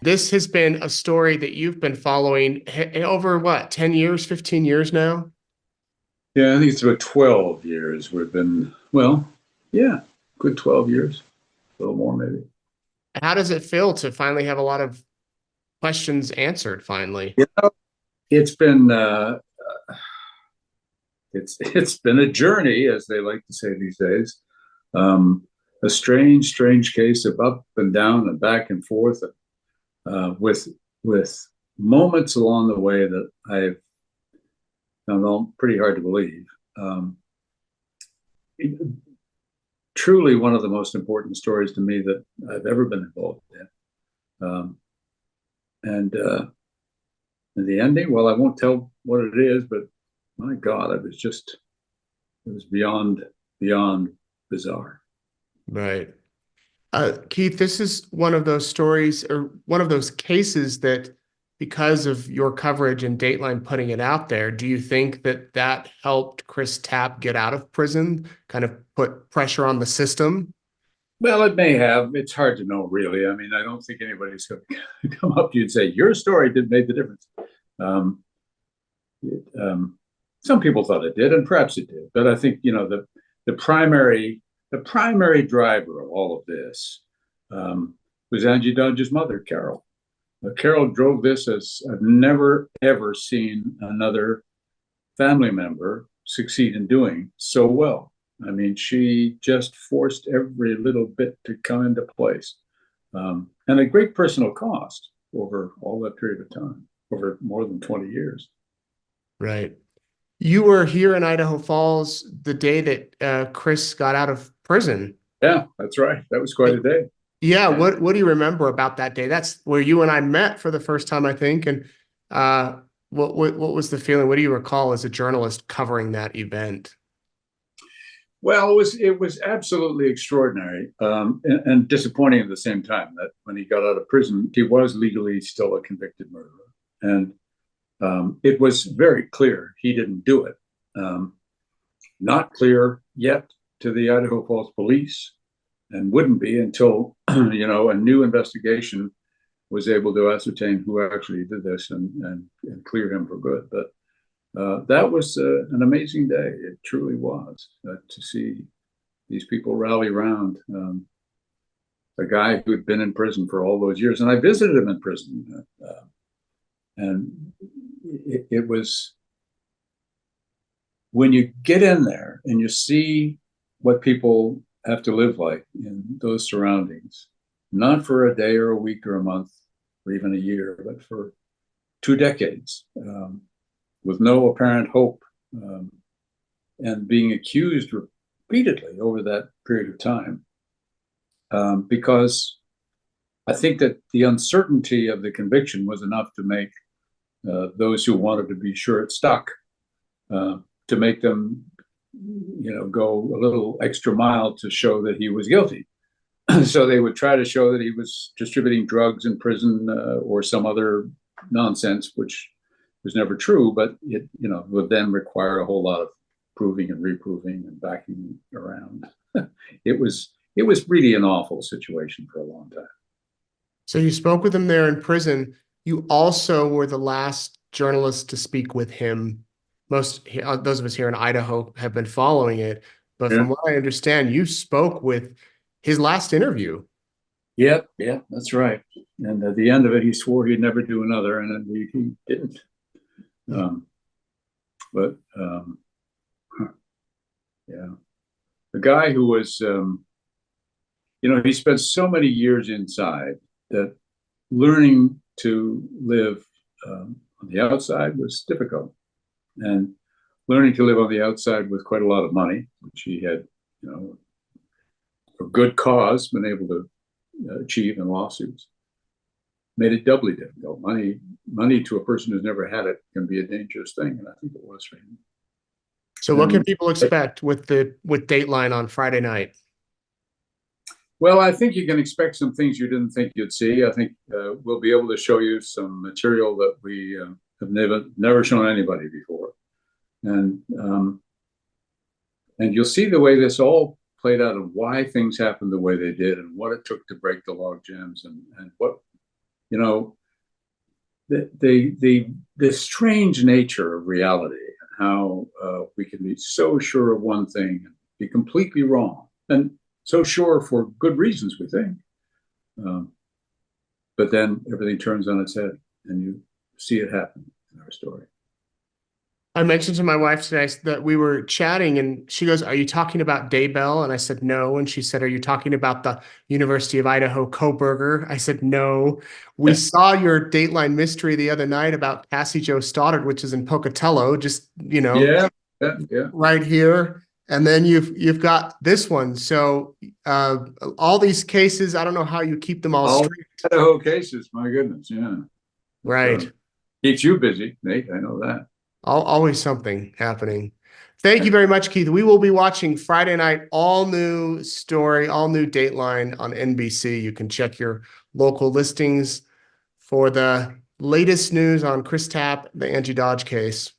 This has been a story that you've been following over what, 10 years, 15 years now? Yeah, I think it's about 12 years we've been, well, yeah, good 12 years, a little more maybe. How does it feel to finally have a lot of questions answered finally? You know, it's been it's been a journey, as they like to say these days. Um, a strange case of up and down and back and forth, with moments along the way that I've found pretty hard to believe. Um, Truly one of the most important stories to me that I've ever been involved in. And the ending, well, I won't tell what it is, but my God, it was beyond bizarre. Right. Keith, this is one of those stories or one of those cases that, because of your coverage and Dateline putting it out there, do you think that that helped Chris Tapp get out of prison, kind of put pressure on the system? Well, it may have. It's hard to know, really. I mean, I don't think anybody's going to come up to you and say your story did make the difference. Um, it, some people thought it did, and perhaps it did. But I think the primary driver of all of this was Angie Dodge's mother, Carol. Carol drove this as I've never ever seen another family member succeed in doing so well. I mean, she just forced every little bit to come into place, and at great personal cost over all that period of time, over more than 20 years. Right. You were here in Idaho Falls the day that Chris got out of prison. Yeah, that's right. That was quite a day. Yeah, what do you remember about that day? That's where you and I met for the first time, I think. And what was the feeling? What do you recall as a journalist covering that event? Well, it was absolutely extraordinary, and disappointing at the same time that when he got out of prison, he was legally still a convicted murderer, and it was very clear he didn't do it. Um, Not clear yet to the Idaho Falls police, and wouldn't be until a new investigation was able to ascertain who actually did this and clear him for good. But that was an amazing day. It truly was, to see these people rally around a guy who had been in prison for all those years. And I visited him in prison, and it was, when you get in there and you see what people have to live like in those surroundings, not for a day or a week or a month or even a year, but for 2 decades, with no apparent hope, and being accused repeatedly over that period of time. Because I think that the uncertainty of the conviction was enough to make those who wanted to be sure it stuck, to make them, go a little extra mile to show that he was guilty. So they would try to show that he was distributing drugs in prison, or some other nonsense, which was never true, but it would then require a whole lot of proving and reproving and backing around. It was really an awful situation for a long time. So you spoke with him there in prison. You also were the last journalist to speak with him. Most those of us here in Idaho have been following it, but Yeah. from what I understand, you spoke with his last interview. Yeah, that's right. And at the end of it, he swore he'd never do another, and then he didn't. Um, but yeah, the guy who was, he spent so many years inside that learning to live on the outside was difficult, and learning to live on the outside with quite a lot of money, which he had, for good cause, been able to achieve in lawsuits, made it doubly difficult. Money to a person who's never had it can be a dangerous thing, and I think it was for him. So what can And people expect with Dateline on Friday night? well, I think you can expect some things you didn't think you'd see. I think we'll be able to show you some material that we have never shown anybody before, and you'll see the way this all played out and why things happened the way they did and what it took to break the log jams, and you know, the strange nature of reality and how we can be so sure of one thing and be completely wrong, and so sure for good reasons, we think. Um, but then everything turns on its head, and you see it happen in our story. I mentioned to my wife today that we were chatting and she goes, "Are you talking about Daybell?" And I said, "No." And she said, "Are you talking about the University of Idaho Coburger?" I said, "No." We Yeah, saw your Dateline mystery the other night about Cassie Jo Stoddard, which is in Pocatello, just, yeah, yeah, yeah. right here. And then you've got this one. So all these cases, I don't know how you keep them all All straight. Idaho cases, my goodness, yeah. But, Right. keeps you busy, Nate. I know that. Always something happening. Thank you very much, Keith. We will be watching Friday night, all new story, all new Dateline on NBC. You can check your local listings for the latest news on Chris Tapp, the Angie Dodge case.